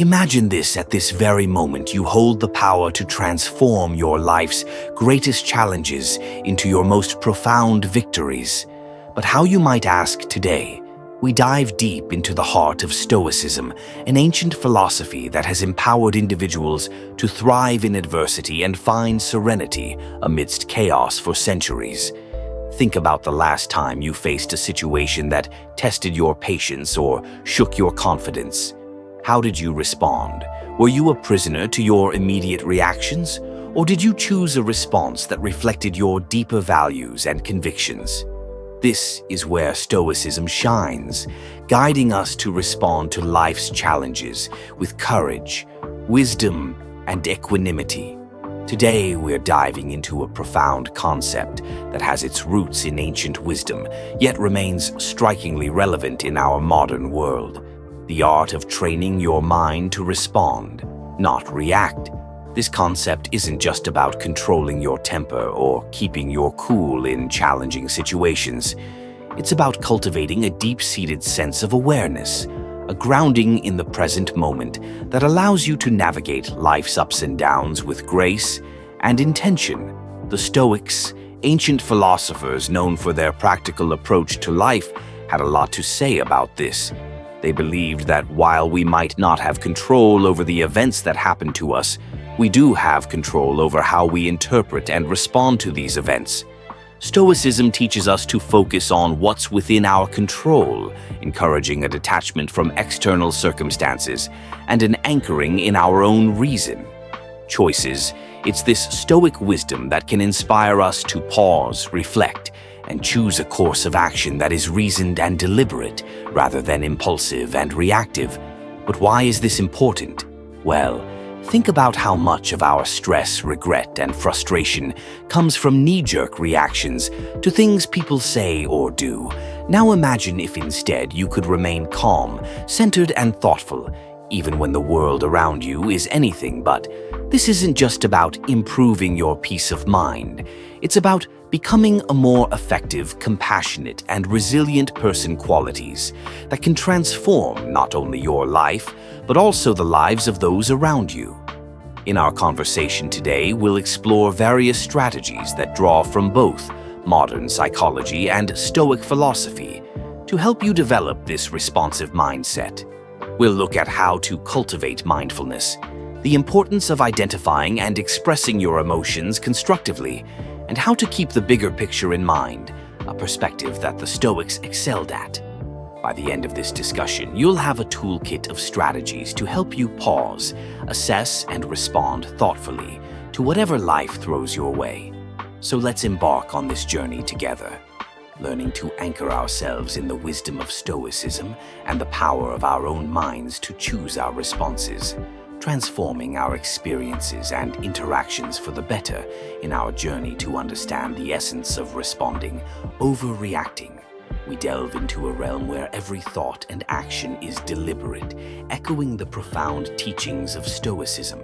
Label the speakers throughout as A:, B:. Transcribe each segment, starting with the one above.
A: Imagine this: at this very moment, you hold the power to transform your life's greatest challenges into your most profound victories. But how, you might ask, today? We dive deep into the heart of Stoicism, an ancient philosophy that has empowered individuals to thrive in adversity and find serenity amidst chaos for centuries. Think about the last time you faced a situation that tested your patience or shook your confidence. How did you respond? Were you a prisoner to your immediate reactions, or did you choose a response that reflected your deeper values and convictions? This is where Stoicism shines, guiding us to respond to life's challenges with courage, wisdom, and equanimity. Today, we're diving into a profound concept that has its roots in ancient wisdom, yet remains strikingly relevant in our modern world: the art of training your mind to respond, not react. This concept isn't just about controlling your temper or keeping your cool in challenging situations. It's about cultivating a deep-seated sense of awareness, a grounding in the present moment that allows you to navigate life's ups and downs with grace and intention. The Stoics, ancient philosophers known for their practical approach to life, had a lot to say about this. They believed that while we might not have control over the events that happen to us, we do have control over how we interpret and respond to these events. Stoicism teaches us to focus on what's within our control, encouraging a detachment from external circumstances and an anchoring in our own reason. Choices. It's this Stoic wisdom that can inspire us to pause, reflect, and choose a course of action that is reasoned and deliberate, rather than impulsive and reactive. But why is this important? Well, think about how much of our stress, regret, and frustration comes from knee-jerk reactions to things people say or do. Now imagine if instead you could remain calm, centered, and thoughtful, even when the world around you is anything but. This isn't just about improving your peace of mind. It's about becoming a more effective, compassionate, and resilient person, qualities that can transform not only your life, but also the lives of those around you. In our conversation today, we'll explore various strategies that draw from both modern psychology and Stoic philosophy to help you develop this responsive mindset. We'll look at how to cultivate mindfulness, the importance of identifying and expressing your emotions constructively, and how to keep the bigger picture in mind, a perspective that the Stoics excelled at. By the end of this discussion, you'll have a toolkit of strategies to help you pause, assess, and respond thoughtfully to whatever life throws your way. So let's embark on this journey together, learning to anchor ourselves in the wisdom of Stoicism and the power of our own minds to choose our responses, transforming our experiences and interactions for the better in our journey to understand the essence of responding over reacting. We delve into a realm where every thought and action is deliberate, echoing the profound teachings of Stoicism.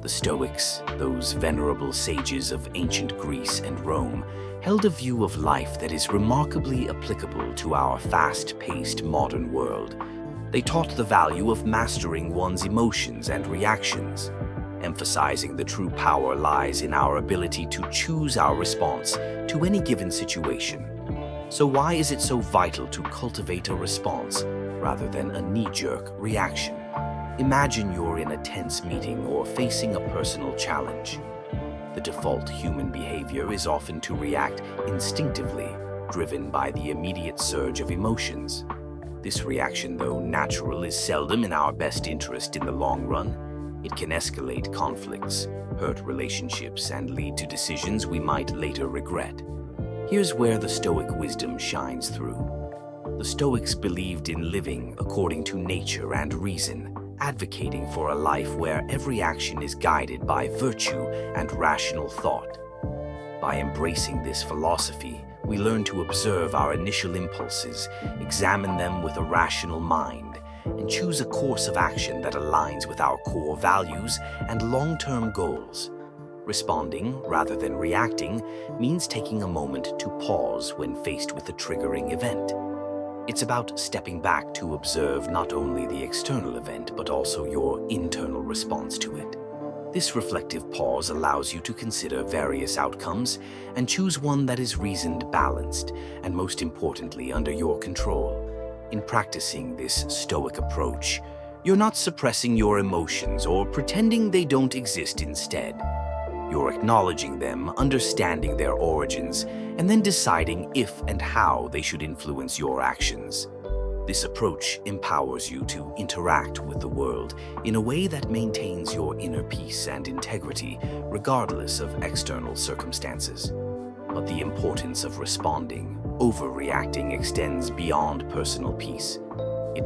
A: The Stoics, those venerable sages of ancient Greece and Rome, held a view of life that is remarkably applicable to our fast-paced modern world. They taught the value of mastering one's emotions and reactions, emphasizing the true power lies in our ability to choose our response to any given situation. So why is it so vital to cultivate a response rather than a knee-jerk reaction? Imagine you're in a tense meeting or facing a personal challenge. The default human behavior is often to react instinctively, driven by the immediate surge of emotions. This reaction, though natural, is seldom in our best interest in the long run. It can escalate conflicts, hurt relationships, and lead to decisions we might later regret. Here's where the Stoic wisdom shines through. The Stoics believed in living according to nature and reason, advocating for a life where every action is guided by virtue and rational thought. By embracing this philosophy, we learn to observe our initial impulses, examine them with a rational mind, and choose a course of action that aligns with our core values and long-term goals. Responding, rather than reacting, means taking a moment to pause when faced with a triggering event. It's about stepping back to observe not only the external event, but also your internal response to it. This reflective pause allows you to consider various outcomes and choose one that is reasoned, balanced, and most importantly, under your control. In practicing this Stoic approach, you're not suppressing your emotions or pretending they don't exist instead. You're acknowledging them, understanding their origins, and then deciding if and how they should influence your actions. This approach empowers you to interact with the world in a way that maintains your inner peace and integrity, regardless of external circumstances. But the importance of responding, overreacting extends beyond personal peace.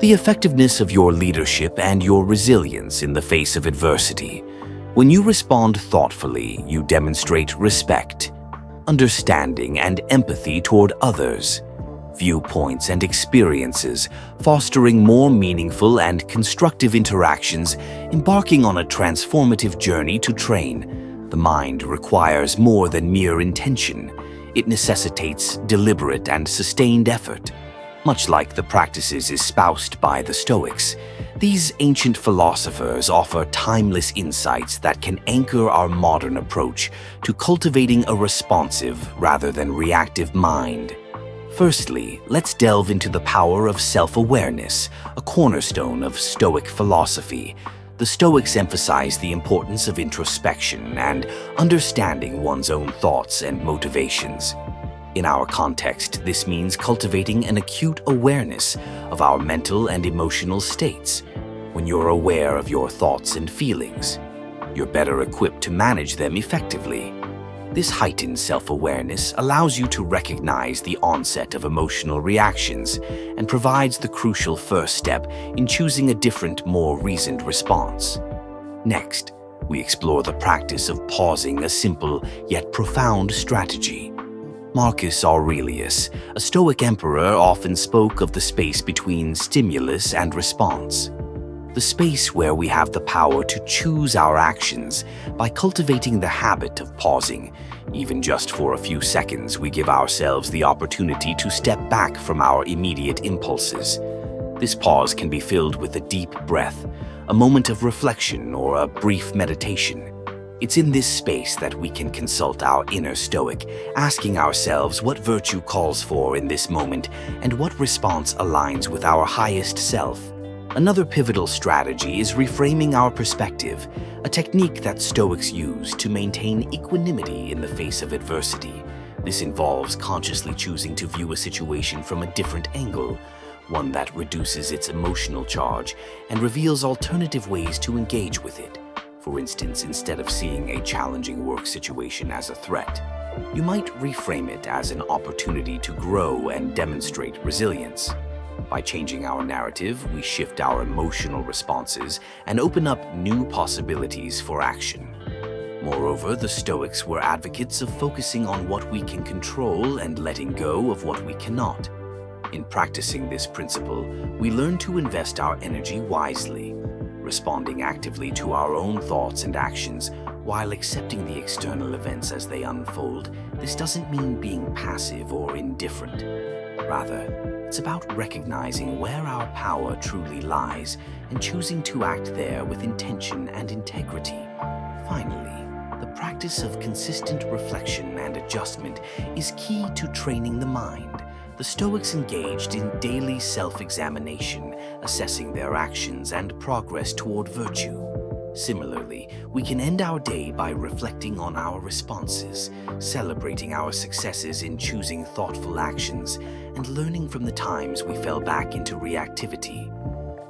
A: The effectiveness of your leadership and your resilience in the face of adversity. When you respond thoughtfully, you demonstrate respect, understanding, and empathy toward others, viewpoints, and experiences, fostering more meaningful and constructive interactions, embarking on a transformative journey to train. The mind requires more than mere intention. It necessitates deliberate and sustained effort. Much like the practices espoused by the Stoics, these ancient philosophers offer timeless insights that can anchor our modern approach to cultivating a responsive rather than reactive mind. Firstly, let's delve into the power of self-awareness, a cornerstone of Stoic philosophy. The Stoics emphasize the importance of introspection and understanding one's own thoughts and motivations. In our context, this means cultivating an acute awareness of our mental and emotional states. When you're aware of your thoughts and feelings, you're better equipped to manage them effectively. This heightened self-awareness allows you to recognize the onset of emotional reactions and provides the crucial first step in choosing a different, more reasoned response. Next, we explore the practice of pausing, a simple yet profound strategy. Marcus Aurelius, a Stoic emperor, often spoke of the space between stimulus and response. The space where we have the power to choose our actions. By cultivating the habit of pausing, even just for a few seconds, we give ourselves the opportunity to step back from our immediate impulses. This pause can be filled with a deep breath, a moment of reflection, or a brief meditation. It's in this space that we can consult our inner Stoic, asking ourselves what virtue calls for in this moment and what response aligns with our highest self. Another pivotal strategy is reframing our perspective, a technique that Stoics use to maintain equanimity in the face of adversity. This involves consciously choosing to view a situation from a different angle, one that reduces its emotional charge and reveals alternative ways to engage with it. For instance, instead of seeing a challenging work situation as a threat, you might reframe it as an opportunity to grow and demonstrate resilience. By changing our narrative, we shift our emotional responses and open up new possibilities for action. Moreover, the Stoics were advocates of focusing on what we can control and letting go of what we cannot. In practicing this principle, we learn to invest our energy wisely, responding actively to our own thoughts and actions while accepting the external events as they unfold. This doesn't mean being passive or indifferent. Rather, it's about recognizing where our power truly lies and choosing to act there with intention and integrity. Finally, the practice of consistent reflection and adjustment is key to training the mind. The Stoics engaged in daily self-examination, assessing their actions and progress toward virtue. Similarly, we can end our day by reflecting on our responses, celebrating our successes in choosing thoughtful actions, and learning from the times we fell back into reactivity.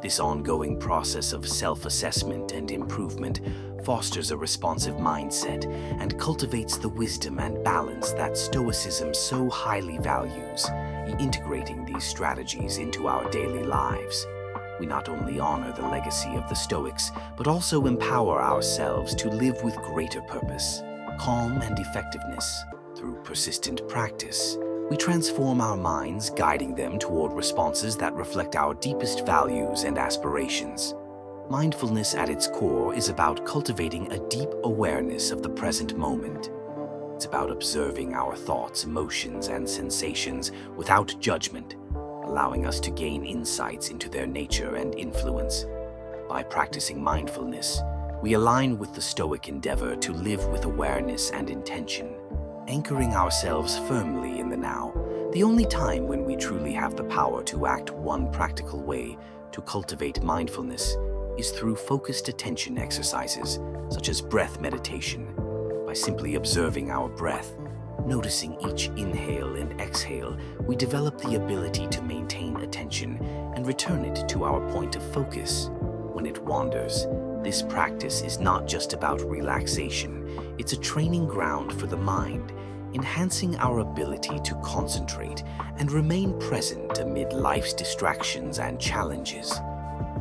A: This ongoing process of self-assessment and improvement fosters a responsive mindset and cultivates the wisdom and balance that Stoicism so highly values. Integrating these strategies into our daily lives, we not only honor the legacy of the Stoics, but also empower ourselves to live with greater purpose, calm, and effectiveness. Through persistent practice, we transform our minds, guiding them toward responses that reflect our deepest values and aspirations. Mindfulness at its core is about cultivating a deep awareness of the present moment. It's about observing our thoughts, emotions, and sensations without judgment, allowing us to gain insights into their nature and influence. By practicing mindfulness, we align with the Stoic endeavor to live with awareness and intention, anchoring ourselves firmly in the now. The only time when we truly have the power to act. One practical way to cultivate mindfulness is through focused attention exercises, such as breath meditation. By simply observing our breath, noticing each inhale and exhale, we develop the ability to maintain attention and return it to our point of focus. When it wanders, this practice is not just about relaxation, it's a training ground for the mind, enhancing our ability to concentrate and remain present amid life's distractions and challenges.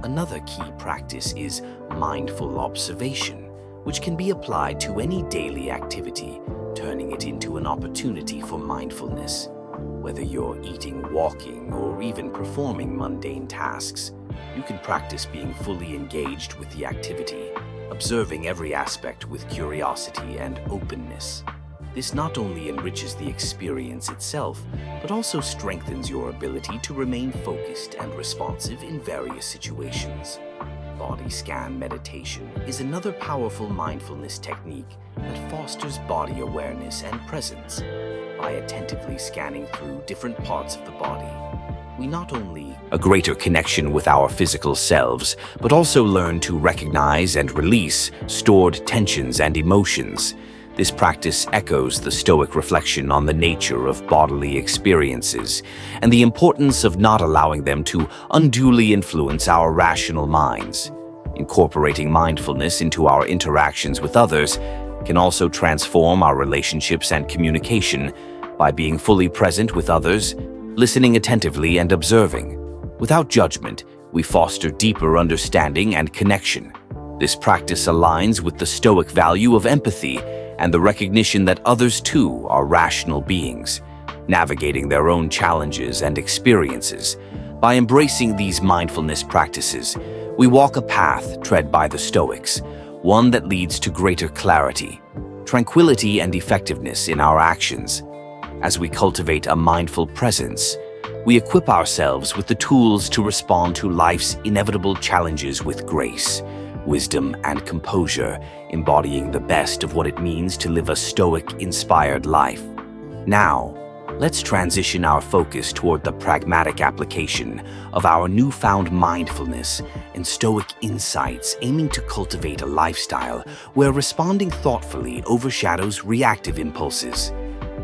A: Another key practice is mindful observation, which can be applied to any daily activity, turning it into an opportunity for mindfulness. Whether you're eating, walking, or even performing mundane tasks, you can practice being fully engaged with the activity, observing every aspect with curiosity and openness. This not only enriches the experience itself, but also strengthens your ability to remain focused and responsive in various situations. Body scan meditation is another powerful mindfulness technique that fosters body awareness and presence. By attentively scanning through different parts of the body, we not only a greater connection with our physical selves, but also learn to recognize and release stored tensions and emotions. This practice echoes the Stoic reflection on the nature of bodily experiences and the importance of not allowing them to unduly influence our rational minds. Incorporating mindfulness into our interactions with others can also transform our relationships and communication. By being fully present with others, listening attentively and observing without judgment, we foster deeper understanding and connection. This practice aligns with the Stoic value of empathy and the recognition that others too are rational beings, navigating their own challenges and experiences. By embracing these mindfulness practices, we walk a path tread by the Stoics, one that leads to greater clarity, tranquility, and effectiveness in our actions. As we cultivate a mindful presence, we equip ourselves with the tools to respond to life's inevitable challenges with grace, wisdom, and composure, embodying the best of what it means to live a Stoic-inspired life. Now, let's transition our focus toward the pragmatic application of our newfound mindfulness and Stoic insights, aiming to cultivate a lifestyle where responding thoughtfully overshadows reactive impulses.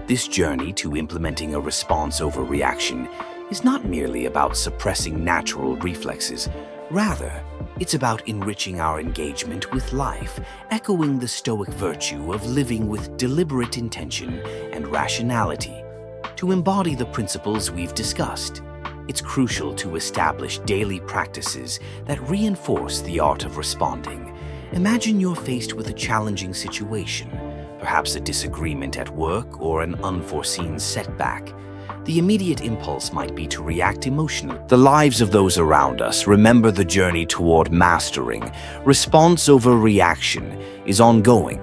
A: This journey to implementing a response over reaction is not merely about suppressing natural reflexes. Rather, it's about enriching our engagement with life, echoing the Stoic virtue of living with deliberate intention and rationality. To embody the principles we've discussed, it's crucial to establish daily practices that reinforce the art of responding. Imagine you're faced with a challenging situation, perhaps a disagreement at work or an unforeseen setback. The immediate impulse might be to react emotionally. The lives of those around us remember the journey toward mastering. Response over reaction is ongoing,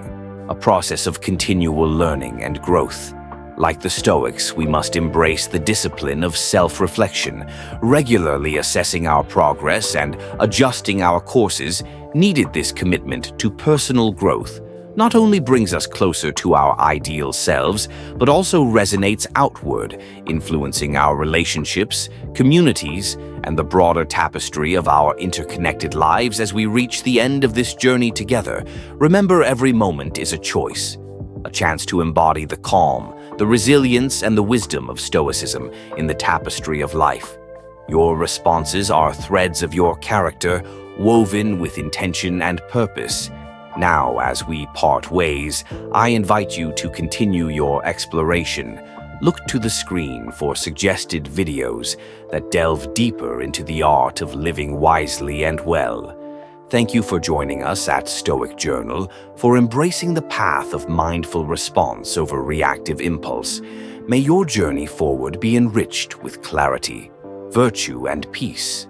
A: a process of continual learning and growth. Like the Stoics, we must embrace the discipline of self-reflection, regularly assessing our progress and adjusting our courses. This commitment to personal growth not only brings us closer to our ideal selves, but also resonates outward, influencing our relationships, communities, and the broader tapestry of our interconnected lives. As we reach the end of this journey together, remember, every moment is a choice, a chance to embody the calm, the resilience, and the wisdom of Stoicism in the tapestry of life. Your responses are threads of your character, woven with intention and purpose. Now, as we part ways, I invite you to continue your exploration. Look to the screen for suggested videos that delve deeper into the art of living wisely and well. Thank you for joining us at Stoic Journal, for embracing the path of mindful response over reactive impulse. May your journey forward be enriched with clarity, virtue, and peace.